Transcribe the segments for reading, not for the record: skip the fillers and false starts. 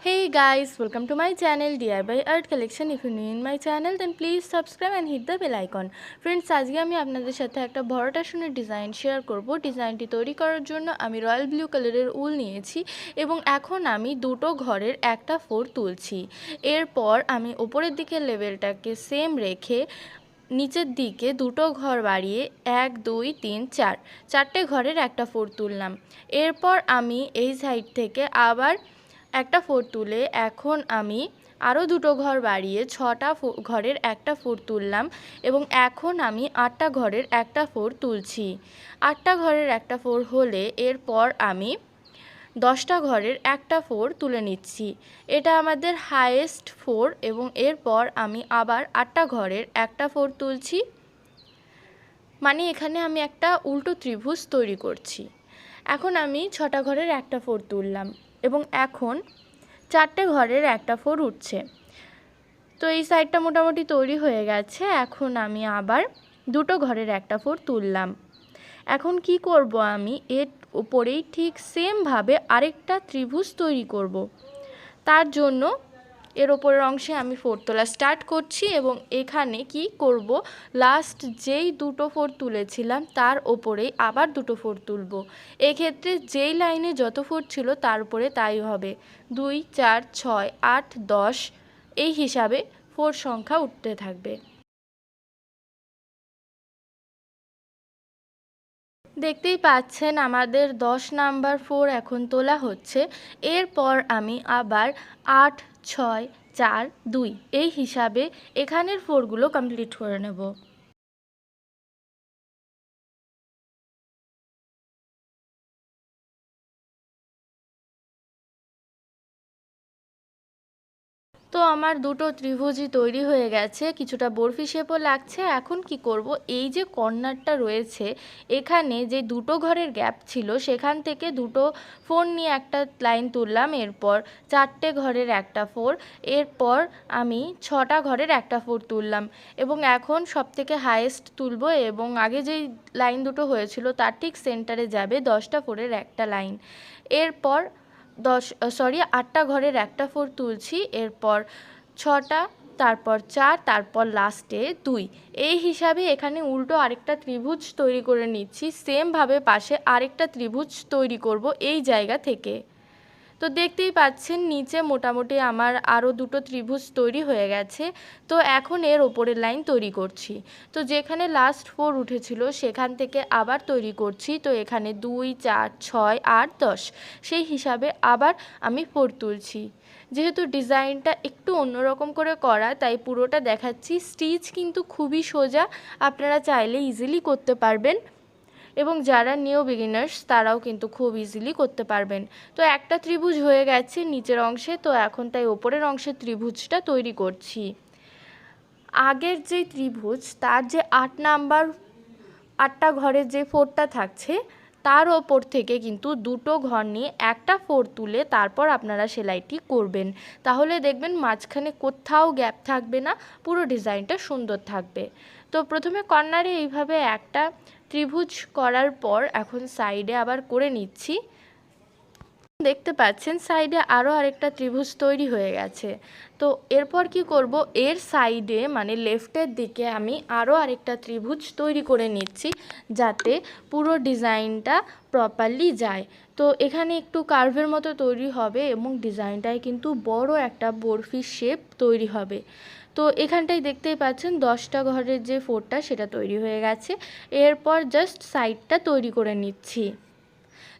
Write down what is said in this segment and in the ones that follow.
Hey guys, welcome to my channel DIY Art Collection. If you're new in my channel then please subscribe and hit the bell icon. Friends, আজকে আমি আপনাদের সাথে একটা ভরাট আসনের design share করব। ডিজাইনটি তৈরি করার জন্য আমি রয়্যাল ব্লু কালারের উল নিয়েছি এবং এখন আমি দুটো ঘরের একটা ফোর তুলছি। এরপর আমি উপরের দিকে লেভেলটাকে সেম রেখে নিচের দিকে দুটো ঘর বাড়িয়ে 1 2 3 4 চারটে ঘরের একটা ফোর তুললাম। এরপর আমি এই সাইড থেকে আবার একটা ফোর তুলে এখন আমি আরও দুটো ঘর বাড়িয়ে 6টা ঘরের একটা ফোর তুললাম এবং এখন আমি 8টা ঘরের একটা ফোর তুলছি। 8টা ঘরের একটা ফোর হলে এরপর আমি 10টা ঘরের একটা ফোর তুলে নিচ্ছি। এটা আমাদের হাইয়েস্ট ফোর এবং এরপর আমি আবার 8টা ঘরের একটা ফোর তুলছি, মানে এখানে আমি একটা উল্টো ত্রিভুজ তৈরি করছি। এখন আমি 6টা ঘরের একটা ফোর তুললাম এবং এখন 4টে ঘরের একটা ফোর উঠছে। তো এই সাইডটা মোটামুটি তৈরি হয়ে গেছে। এখন আমি আবার দুটো ঘরের একটা ফোর তুললাম। এখন কি করব, আমি এর উপরেই ঠিক সেমভাবে আরেকটা ত্রিভুজ তৈরি করব। তার জন্য এর ওপরের অংশে আমি ফোর তোলা স্টার্ট করছি এবং এখানে কি করব, লাস্ট যেই দুটো ফোর তুলেছিলাম তার ওপরেই আবার দুটো ফোর তুলব। এক্ষেত্রে যেই লাইনে যত ফোর ছিল তার উপরে তাই হবে। 2 4 6 8 10 এই হিসাবে ফোর সংখ্যা উঠতে থাকবে। দেখতেই পাচ্ছেন আমাদের 10 নাম্বার ফোর এখন তোলা হচ্ছে। এরপর আমি আবার 8 6 4 2 এই হিসাবে এখানের ফোরগুলো কমপ্লিট করে নেব। তো আমার দুটো ত্রিভুজই তৈরি হয়ে গেছে, কিছুটা বরফি শেপও লাগছে। এখন কি করব, এই যে কর্নারটা রয়েছে এখানে যে দুটো ঘরের গ্যাপ ছিল সেখান থেকে দুটো ফোর নিয়ে একটা লাইন তুললাম। এরপর 4টে ঘরের একটা ফোর, এরপর আমি 6টা ঘরের একটা ফোর তুললাম এবং এখন সবথেকে হাইয়েস্ট তুলব এবং আগে যেই লাইন দুটো হয়েছিল তার ঠিক সেন্টারে যাবে 10টা ফোরের একটা লাইন। এরপর 8টা ঘরের একটা ফোর তুলছি, এরপর 6টা, তারপর 4, তারপর লাস্টে 2 এই হিসাবে এখানে উল্টো আরেকটা ত্রিভুজ তৈরি করে নিচ্ছি। সেমভাবে পাশে আরেকটা ত্রিভুজ তৈরি করব এই জায়গা থেকে। তো দেখতেই পাচ্ছেন নিচে মোটামুটি আমার আরও দুটো ত্রিভুজ তৈরি হয়ে গেছে। তো এখন এর ওপরের লাইন তৈরি করছি। তো যেখানে লাস্ট ফোর উঠেছিল সেখান থেকে আবার তৈরি করছি। তো এখানে 2 4 6 8 10 সেই হিসাবে আবার আমি ফোর তুলছি। যেহেতু ডিজাইনটা একটু অন্যরকম করে করা তাই পুরোটা দেখাচ্ছি। স্টিচ কিন্তু খুবই সোজা, আপনারা চাইলে ইজিলি করতে পারবেন এবং যারা নিউ বিগিনার্স তারাও কিন্তু খুব ইজিলি করতে পারবেন। তো একটা ত্রিভুজ হয়ে গেছে নিচের অংশে, তো এখন তাই ওপরের অংশের ত্রিভুজটা তৈরি করছি। আগের যে ত্রিভুজ তার যে 8টা ঘরের যে ফোরটা থাকছে তার ওপর থেকে কিন্তু দুটো ঘর নিয়ে একটা ফোর তুলে তারপর আপনারা সেলাইটি করবেন। তাহলে দেখবেন মাঝখানে কোথাও গ্যাপ থাকবে না, পুরো ডিজাইনটা সুন্দর থাকবে। তো প্রথমে কর্নারে এইভাবে একটা ত্রিভুজ করার পর এখন সাইডে আবার করে নিচ্ছি। দেখতে পাচ্ছেন সাইডে আরও আরেকটা ত্রিভুজ তৈরি হয়ে গেছে। তো এরপর কি করব, এর সাইডে মানে লেফটের দিকে আমি আরও আরেকটা ত্রিভুজ তৈরি করে নিচ্ছি যাতে পুরো ডিজাইনটা প্রপারলি যায়। তো এখানে একটু কার্ভের মতো তৈরি হবে এবং ডিজাইনটায় কিন্তু বড় একটা বরফি শেপ তৈরি হবে। তো এখানটায় দেখতেই পাচ্ছেন 10টা ঘরের যে ফোরটা সেটা তৈরি হয়ে গেছে। এরপর জাস্ট সাইডটা তৈরি করে নিচ্ছি।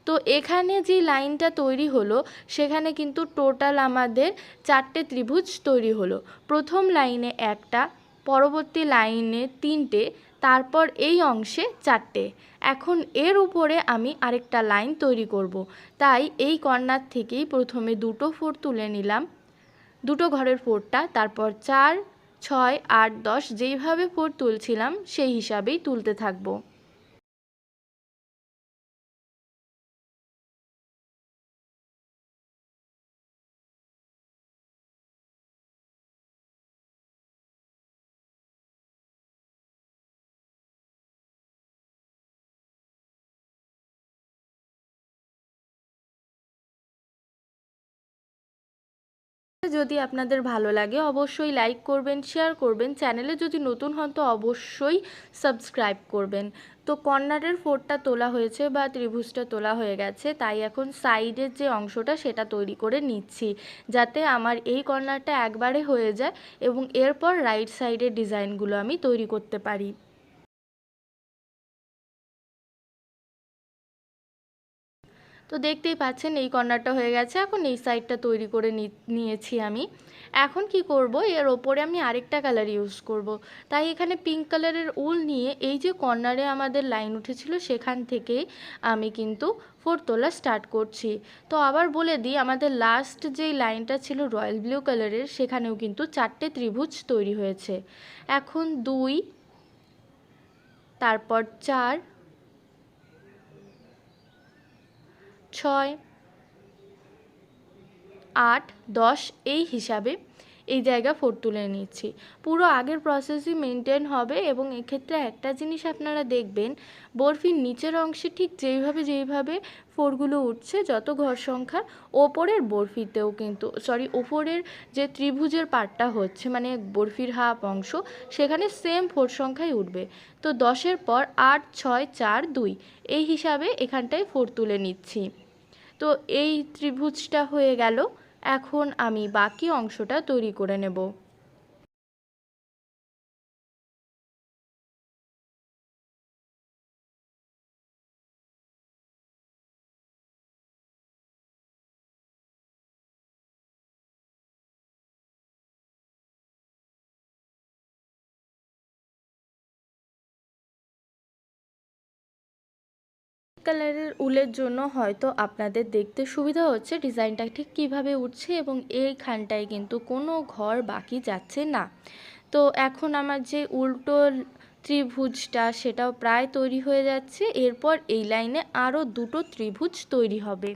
তো এখানে যে লাইনটা তৈরি হলো সেখানে কিন্তু টোটাল আমাদের 4টে ত্রিভুজ তৈরি হলো। প্রথম লাইনে একটা, পরবর্তী লাইনে 3টে, তারপর এই অংশে 4টে। এখন এর উপরে আমি আরেকটা লাইন তৈরি করব। তাই এই কর্নার থেকেই প্রথমে দুটো ফোর তুলে নিলাম, দুটো ঘরের ফোরটা, তারপর 4 6 8 10 যেইভাবে ফোর তুলছিলাম সেই হিসাবেই তুলতে থাকবো। যদি আপনাদের ভালো লাগে অবশ্যই লাইক করবেন, শেয়ার করবেন, চ্যানেলে যদি নতুন হন তো অবশ্যই সাবস্ক্রাইব করবেন। তো কর্নারের ফোরটা তোলা হয়েছে বা ত্রিভুজটা তোলা হয়ে গেছে, তাই এখন সাইডের যে অংশটা সেটা তৈরি করে নিচ্ছি, যাতে আমার এই কর্নারটা একবারে হয়ে যায় এবং এরপর রাইট সাইডের ডিজাইনগুলো আমি তৈরি করতে পারি। তো দেখতেই পাচ্ছেন এই কর্নারটা হয়ে গেছে, এখন এই সাইডটা তৈরি করে নিয়েছি আমি। এখন কি করব, এর ওপরে আমি আরেকটা কালার ইউজ করব। তাই এখানে পিঙ্ক কালারের উল নিয়ে এই যে কর্নারে আমাদের লাইন উঠেছিল সেখান থেকেই আমি কিন্তু ফোর তোলা স্টার্ট করছি। তো আবার বলে দিই, আমাদের লাস্ট যেই লাইনটা ছিল রয়্যাল ব্লু কালারের, সেখানেও কিন্তু 4টে ত্রিভুজ তৈরি হয়েছে। এখন 2, তারপর 4, 6, 8, 10 এই হিসাবে এই জায়গা ফোর তুলে নিচ্ছি। পুরো আগের প্রসেসই মেনটেন হবে এবং এক্ষেত্রে একটা জিনিস আপনারা দেখবেন, বরফির নিচের অংশে ঠিক যেইভাবে ফোরগুলো উঠছে, যত ঘর সংখ্যা ওপরের বরফিতেও কিন্তু ওপরের যে ত্রিভুজের পার্টটা হচ্ছে মানে বরফির হাফ অংশ, সেখানে সেম ফোর সংখ্যাই উঠবে। তো 10-এর পর 8, 6, 4, 2 এই হিসাবে এখানটায় ফোর তুলে নিচ্ছি। তো এই ত্রিভুজটা হয়ে গেল, এখন আমি বাকি অংশটা তৈরি করে নেব। কালারের উলের জন্য হয়তো আপনাদের দেখতে সুবিধা হচ্ছে ডিজাইনটা ঠিক কিভাবে উঠছে এবং এইখানটায় কিন্তু কোনো ঘর বাকি যাচ্ছে না। তো এখন আমার যে উল্টো ত্রিভুজটা সেটাও প্রায় তৈরি হয়ে যাচ্ছে, এরপর এই লাইনে আরও 2টো ত্রিভুজ তৈরি হবে।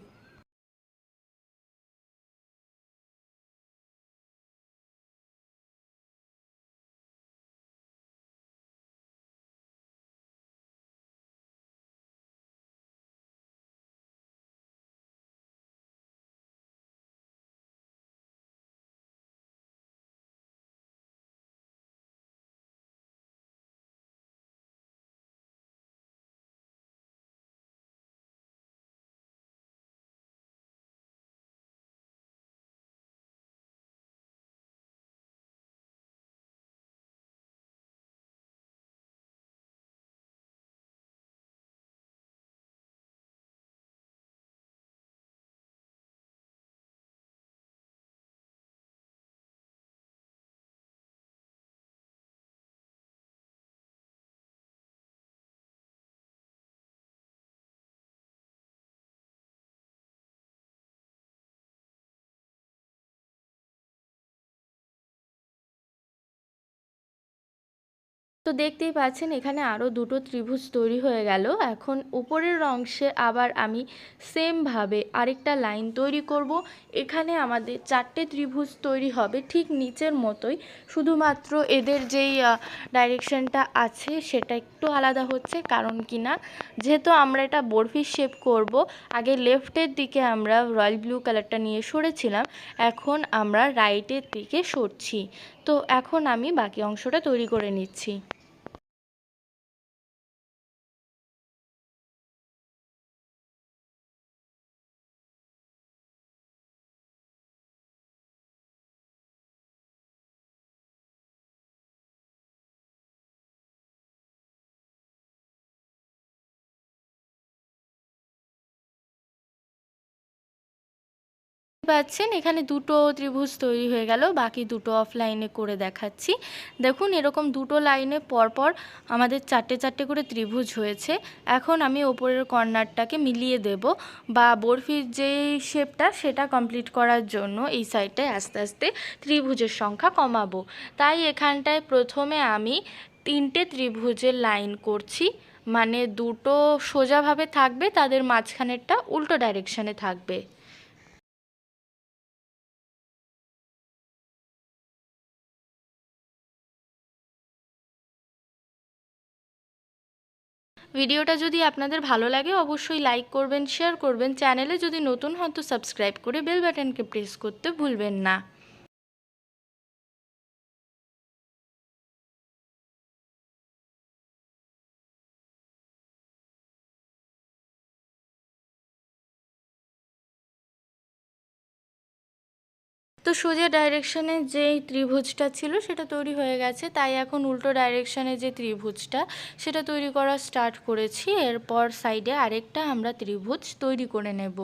তো দেখতেই পাচ্ছেন এখানে আরও 2টো ত্রিভুজ তৈরি হয়ে গেল। এখন উপরের অংশে আবার আমি সেমভাবে আরেকটা লাইন তৈরি করব। এখানে আমাদের 4টে ত্রিভুজ তৈরি হবে ঠিক নিচের মতোই, শুধুমাত্র এদের যেই ডাইরেকশনটা আছে সেটা একটু আলাদা হচ্ছে, কারণ কি না, যেহেতু আমরা এটা বরফির শেপ করব, আগে লেফটের দিকে আমরা রয়্যাল ব্লু কালারটা নিয়ে সরেছিলাম, এখন আমরা রাইটের দিকে সরছি। তো এখন আমি বাকি অংশটা তৈরি করে নিচ্ছি। পাচ্ছেন এখানে 2টো ত্রিভুজ তৈরি হয়ে গেল, বাকি 2টো অফলাইনে করে দেখাচ্ছি। দেখুন এরকম 2টো লাইনে পরপর আমাদের 4টে করে ত্রিভুজ হয়েছে। এখন আমি ওপরের কর্নারটাকে মিলিয়ে দেব বা বরফির যে শেপটা সেটা কমপ্লিট করার জন্য এই সাইডটায় আস্তে আস্তে ত্রিভুজের সংখ্যা কমাবো। তাই এখানটায় প্রথমে আমি 3টে ত্রিভুজের লাইন করছি, মানে 2টো সোজাভাবে থাকবে, তাদের মাঝখানেরটা উল্টো ডাইরেকশানে থাকবে। ভিডিওটা যদি আপনাদের ভালো লাগে অবশ্যই লাইক করবেন, শেয়ার করবেন, চ্যানেলে যদি নতুন হন তো সাবস্ক্রাইব করে বেল বাটনকে প্রেস করতে ভুলবেন না। তো সোজা ডাইরেকশনে যেই ত্রিভুজটা ছিল সেটা তৈরি হয়ে গেছে, তাই এখন উল্টো ডাইরেকশনে যে ত্রিভুজটা সেটা তৈরি করা স্টার্ট করেছি। এরপর সাইডে আরেকটা আমরা ত্রিভুজ তৈরি করে নেব।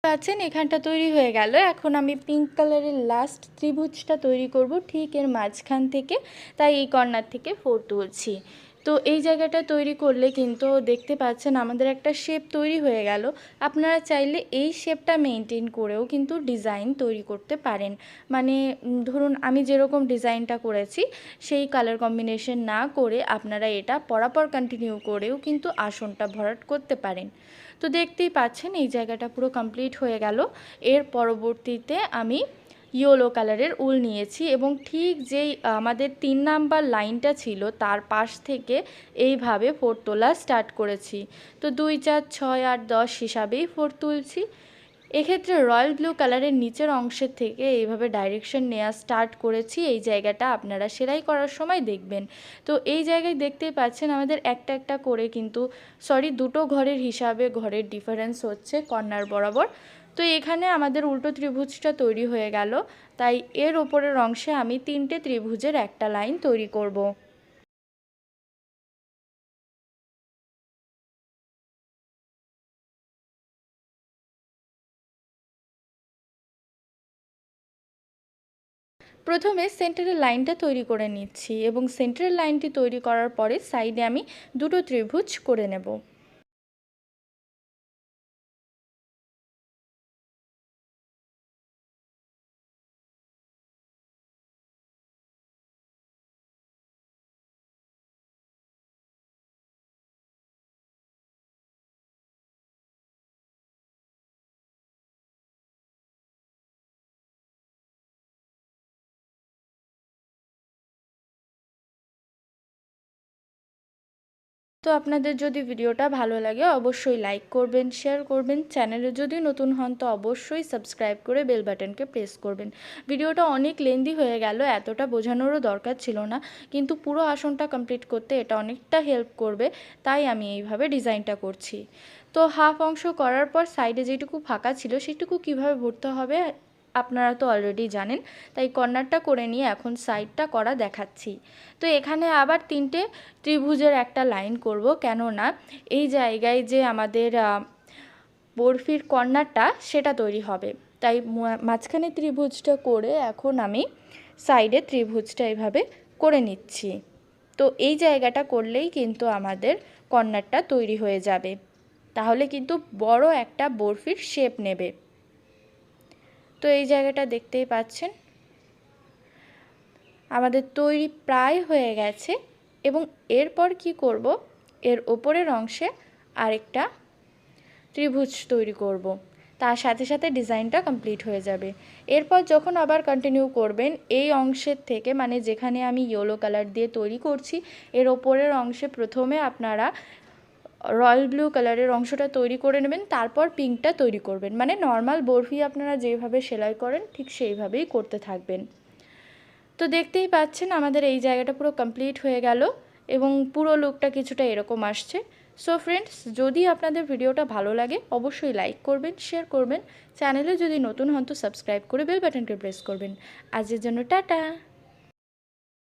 আছেন এখানটা তৈরি হয়ে গেল। এখন আমি পিঙ্ক কালারের লাস্ট ত্রিভুজটা তৈরি করব ঠিক এর মাঝখান থেকে, তাই এই কর্নার থেকে 4 তুলছি। তো এই জায়গাটা তৈরি করলে কিন্তু দেখতে পাচ্ছেন আমাদের একটা শেপ তৈরি হয়ে গেল। আপনারা চাইলে এই শেপটা মেনটেন করেও কিন্তু ডিজাইন তৈরি করতে পারেন। মানে ধরুন আমি যেরকম ডিজাইনটা করেছি সেই কালার কম্বিনেশন না করে আপনারা এটা পরাপর কন্টিনিউ করেও কিন্তু আসনটা ভরাট করতে পারেন। তো দেখতেই পাচ্ছেন এই জায়গাটা পুরো কমপ্লিট হয়ে গেল। এর পরবর্তীতে আমি ইয়েলো কালারের উল নিয়েছি এবং ঠিক যেই আমাদের 3 নাম্বার লাইনটা ছিল তার পাশ থেকে এইভাবে 4 তোলা স্টার্ট করেছি। তো 2, 4, 6, 8, 10 হিসাবেই 4 তুলছি। এক্ষেত্রে রয়্যাল ব্লু কালারের নিচের অংশের থেকে এইভাবে ডাইরেকশন নেওয়া স্টার্ট করেছি। এই জায়গাটা আপনারা সেলাই করার সময় দেখবেন। তো এই জায়গায় দেখতেই পাচ্ছেন আমাদের একটা একটা করে কিন্তু দুটো ঘরের হিসাবে ঘরের ডিফারেন্স হচ্ছে কর্নার বরাবর। তো এখানে আমাদের উল্টো ত্রিভুজটা তৈরি হয়ে গেল, তাই এর ওপরের অংশে আমি 3টে ত্রিভুজের একটা লাইন তৈরি করব। প্রথমে সেন্টারের লাইনটা তৈরি করে নিচ্ছি এবং সেন্টারের লাইনটি তৈরি করার পরে সাইডে আমি দুটো ত্রিভুজ করে নেব। তো আপনাদের যদি ভিডিওটা ভালো লাগে অবশ্যই লাইক করবেন, শেয়ার করবেন। চ্যানেলে যদি নতুন হন তো অবশ্যই সাবস্ক্রাইব করে বেল বাটনকে প্রেস করবেন। ভিডিওটা অনেক লেন্দি হয়ে গেল, এতটা বোঝানোরও দরকার ছিল না, কিন্তু পুরো আসনটা কমপ্লিট করতে এটা অনেকটা হেল্প করবে, তাই আমি এইভাবে ডিজাইনটা করছি। তো হাফ অংশ করার পর সাইডে যেটুকু ফাঁকা ছিল সেটুকু কিভাবে ভরতে হবে আপনারা তো অলরেডি জানেন, তাই কর্নারটা করে নিয়ে এখন সাইডটা করা দেখাচ্ছি। তো এখানে আবার 3টে ত্রিভুজের একটা লাইন করব, কেননা এই জায়গায় যে আমাদের বরফির কর্নারটা সেটা তৈরি হবে, তাই মাঝখানে ত্রিভুজটা করে এখন আমি সাইডে ত্রিভুজটা এভাবে করে নিচ্ছি। তো এই জায়গাটা করলেই কিন্তু আমাদের কর্নারটা তৈরি হয়ে যাবে, তাহলে কিন্তু বড় একটা বরফির শেপ নেবে। তো এই জায়গাটা দেখতেই পাচ্ছেন আমাদের তৈরি প্রায় হয়ে গেছে এবং এরপর কি করব, এর ওপরের অংশে আরেকটা ত্রিভুজ তৈরি করব, তার সাথে সাথে ডিজাইনটা কমপ্লিট হয়ে যাবে। এরপর যখন আবার কন্টিনিউ করবেন এই অংশের থেকে, মানে যেখানে আমি ইয়েলো কালার দিয়ে তৈরি করছি এর ওপরের অংশে প্রথমে আপনারা রয়্যাল ব্লু কালারের অংশটা তৈরি করে নেবেন, তারপর পিঙ্কটা তৈরি করবেন। মানে নর্মাল বরফি আপনারা যেভাবে সেলাই করেন ঠিক সেইভাবেই করতে থাকবেন। তো দেখতেই পাচ্ছেন আমাদের এই জায়গাটা পুরো কমপ্লিট হয়ে গেল এবং পুরো লুকটা কিছুটা এরকম আসছে। সো ফ্রেন্ডস, যদি আপনাদের ভিডিওটা ভালো লাগে অবশ্যই লাইক করবেন, শেয়ার করবেন। চ্যানেলে যদি নতুন হন তো সাবস্ক্রাইব করে বেল বাটনকে প্রেস করবেন। আজকের জন্য টাটা।